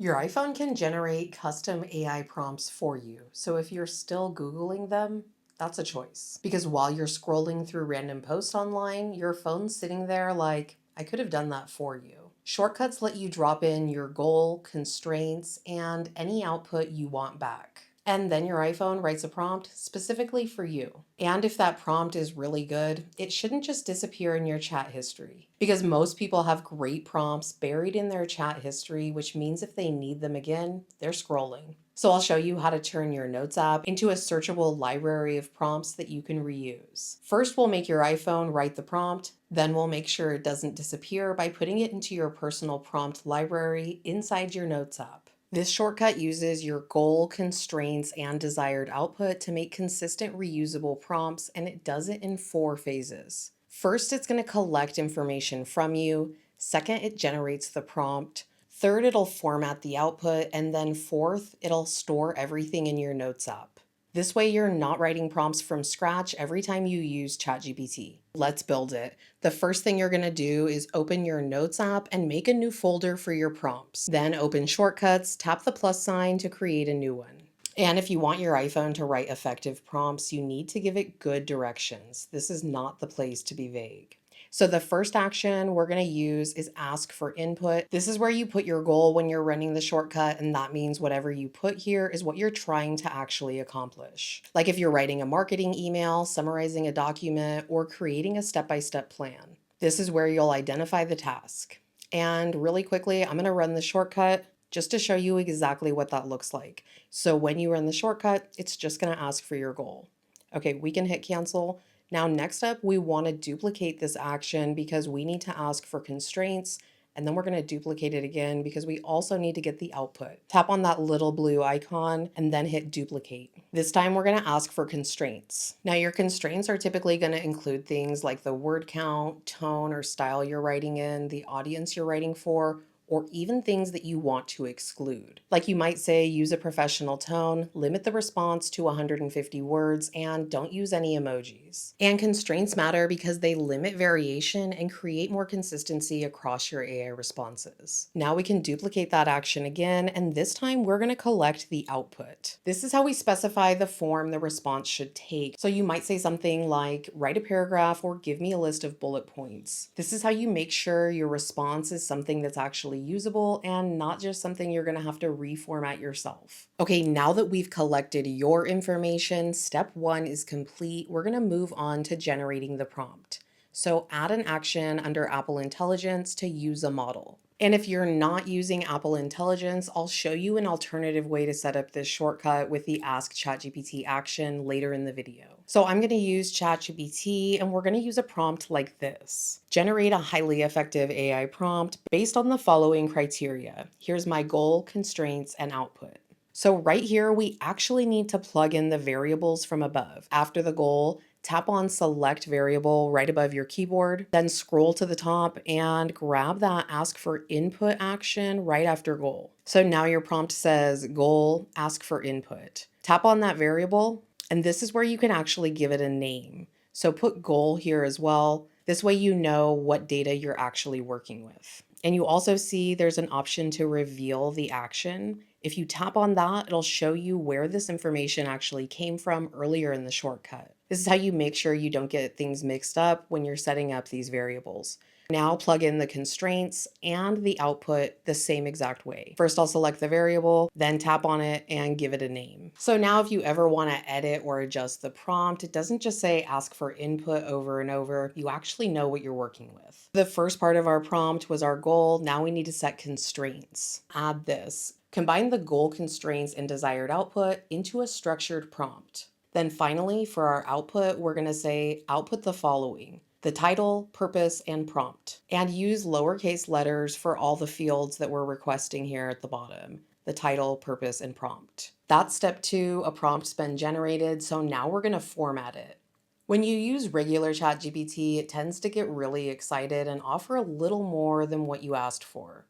Your iPhone can generate custom AI prompts for you. So if you're still Googling them, that's a choice. Because while you're scrolling through random posts online, your phone's sitting there like, I could have done that for you. Shortcuts let you drop in your goal, constraints, and any output you want back. And then your iPhone writes a prompt specifically for you. And if that prompt is really good, it shouldn't just disappear in your chat history. Because most people have great prompts buried in their chat history, which means if they need them again, they're scrolling. So I'll show you how to turn your Notes app into a searchable library of prompts that you can reuse. First, we'll make your iPhone write the prompt. Then we'll make sure it doesn't disappear by putting it into your personal prompt library inside your Notes app. This shortcut uses your goal, constraints, and desired output to make consistent reusable prompts, and it does it in 4 phases. First, it's going to collect information from you. Second, it generates the prompt. Third, it'll format the output. And then fourth, it'll store everything in your Notes app. This way, you're not writing prompts from scratch every time you use ChatGPT. Let's build it. The first thing you're going to do is open your Notes app and make a new folder for your prompts. Then open Shortcuts, tap the plus sign to create a new one. And if you want your iPhone to write effective prompts, you need to give it good directions. This is not the place to be vague. So the first action we're going to use is ask for input. This is where you put your goal when you're running the shortcut, and that means whatever you put here is what you're trying to actually accomplish. Like if you're writing a marketing email, summarizing a document, or creating a step-by-step plan. This is where you'll identify the task. And really quickly, I'm going to run the shortcut just to show you exactly what that looks like. So when you run the shortcut, it's just going to ask for your goal. Okay, we can hit cancel. Now, next up, we want to duplicate this action because we need to ask for constraints, and then we're going to duplicate it again because we also need to get the output. Tap on that little blue icon and then hit duplicate. This time we're going to ask for constraints. Now, your constraints are typically going to include things like the word count, tone or style you're writing in, the audience you're writing for, or even things that you want to exclude. Like you might say, use a professional tone, limit the response to 150 words, and don't use any emojis. And constraints matter because they limit variation and create more consistency across your AI responses. Now we can duplicate that action again, and this time we're going to collect the output. This is how we specify the form the response should take. So you might say something like, write a paragraph or give me a list of bullet points. This is how you make sure your response is something that's actually usable and not just something you're going to have to reformat yourself. Okay, now that we've collected your information, step 1 is complete. We're going to move on to generating the prompt. So add an action under Apple Intelligence to use a model. And if you're not using Apple Intelligence, I'll show you an alternative way to set up this shortcut with the Ask ChatGPT action later in the video. So I'm going to use ChatGPT and we're going to use a prompt like this. Generate a highly effective AI prompt based on the following criteria. Here's my goal, constraints, and output. So right here, we actually need to plug in the variables from above. After the goal, tap on select variable right above your keyboard, then scroll to the top and grab that ask for input action right after goal. So now your prompt says goal, ask for input. Tap on that variable, and this is where you can actually give it a name. So put goal here as well. This way you know what data you're actually working with. And you also see there's an option to reveal the action. If you tap on that, it'll show you where this information actually came from earlier in the shortcut. This is how you make sure you don't get things mixed up when you're setting up these variables. Now plug in the constraints and the output the same exact way. First, I'll select the variable, then tap on it and give it a name. So now if you ever want to edit or adjust the prompt, it doesn't just say ask for input over and over. You actually know what you're working with. The first part of our prompt was our goal. Now we need to set constraints. Add this. Combine the goal, constraints, and desired output into a structured prompt. Then finally, for our output, we're going to say output the following: the title, purpose, and prompt. And use lowercase letters for all the fields that we're requesting here at the bottom: the title, purpose, and prompt. That's step 2. A prompt's been generated, so now we're going to format it. When you use regular ChatGPT, it tends to get really excited and offer a little more than what you asked for.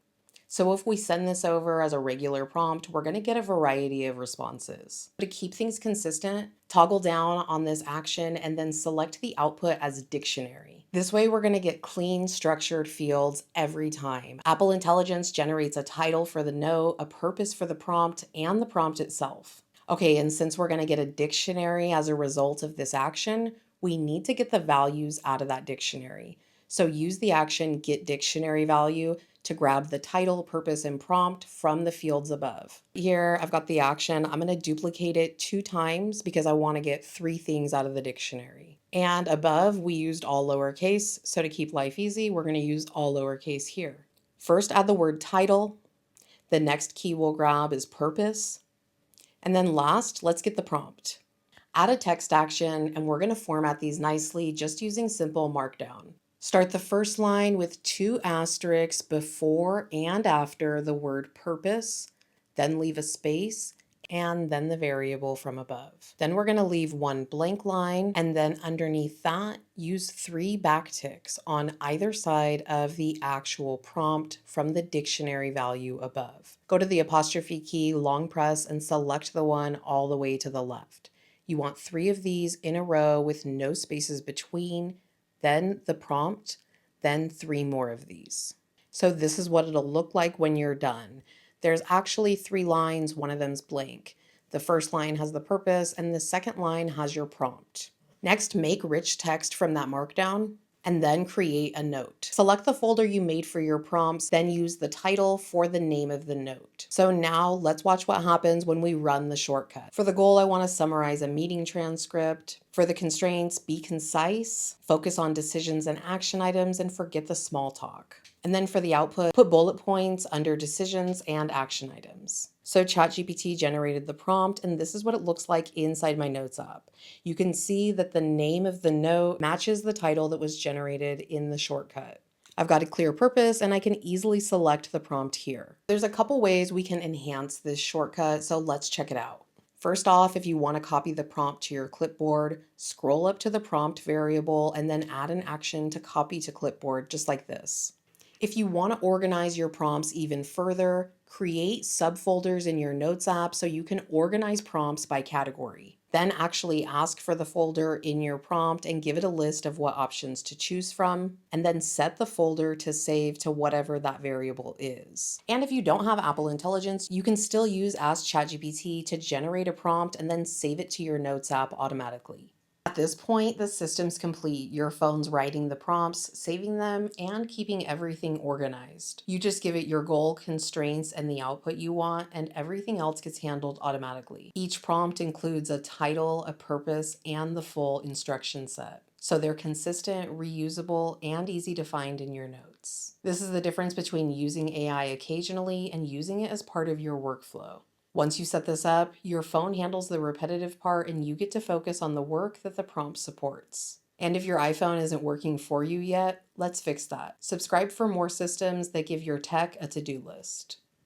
So if we send this over as a regular prompt, we're going to get a variety of responses. To keep things consistent, toggle down on this action and then select the output as dictionary. This way we're going to get clean, structured fields every time. Apple Intelligence generates a title for the note, a purpose for the prompt, and the prompt itself. Okay, and since we're going to get a dictionary as a result of this action, we need to get the values out of that dictionary. So use the action get dictionary value to grab the title, purpose, and prompt from the fields above. Here, I've got the action. I'm going to duplicate it 2 times because I want to get 3 things out of the dictionary. And above, we used all lowercase. So to keep life easy, we're going to use all lowercase here. First, add the word title. The next key we'll grab is purpose. And then last, let's get the prompt. Add a text action, and we're going to format these nicely just using simple markdown. Start the first line with 2 asterisks before and after the word purpose, then leave a space, and then the variable from above. Then we're going to leave 1 blank line, and then underneath that, use 3 backticks on either side of the actual prompt from the dictionary value above. Go to the apostrophe key, long press, and select the one all the way to the left. You want 3 of these in a row with no spaces between, then the prompt, then 3 more of these. So this is what it'll look like when you're done. There's actually 3 lines, one of them's blank. The first line has the purpose and the second line has your prompt. Next, make rich text from that markdown and then create a note. Select the folder you made for your prompts, then use the title for the name of the note. So now let's watch what happens when we run the shortcut. For the goal, I want to summarize a meeting transcript. For the constraints, be concise, focus on decisions and action items, and forget the small talk. And then for the output, put bullet points under decisions and action items. So ChatGPT generated the prompt, and this is what it looks like inside my Notes app. You can see that the name of the note matches the title that was generated in the shortcut. I've got a clear purpose and I can easily select the prompt here. There's a couple ways we can enhance this shortcut, so let's check it out. First off, if you want to copy the prompt to your clipboard, scroll up to the prompt variable and then add an action to copy to clipboard just like this. If you want to organize your prompts even further, create subfolders in your Notes app so you can organize prompts by category. Then actually ask for the folder in your prompt and give it a list of what options to choose from, and then set the folder to save to whatever that variable is. And if you don't have Apple Intelligence, you can still use Ask ChatGPT to generate a prompt and then save it to your Notes app automatically. At this point, the system's complete. Your phone's writing the prompts, saving them, and keeping everything organized. You just give it your goal, constraints, and the output you want, and everything else gets handled automatically. Each prompt includes a title, a purpose, and the full instruction set. So they're consistent, reusable, and easy to find in your notes. This is the difference between using AI occasionally and using it as part of your workflow. Once you set this up, your phone handles the repetitive part and you get to focus on the work that the prompt supports. And if your iPhone isn't working for you yet, let's fix that. Subscribe for more systems that give your tech a to-do list.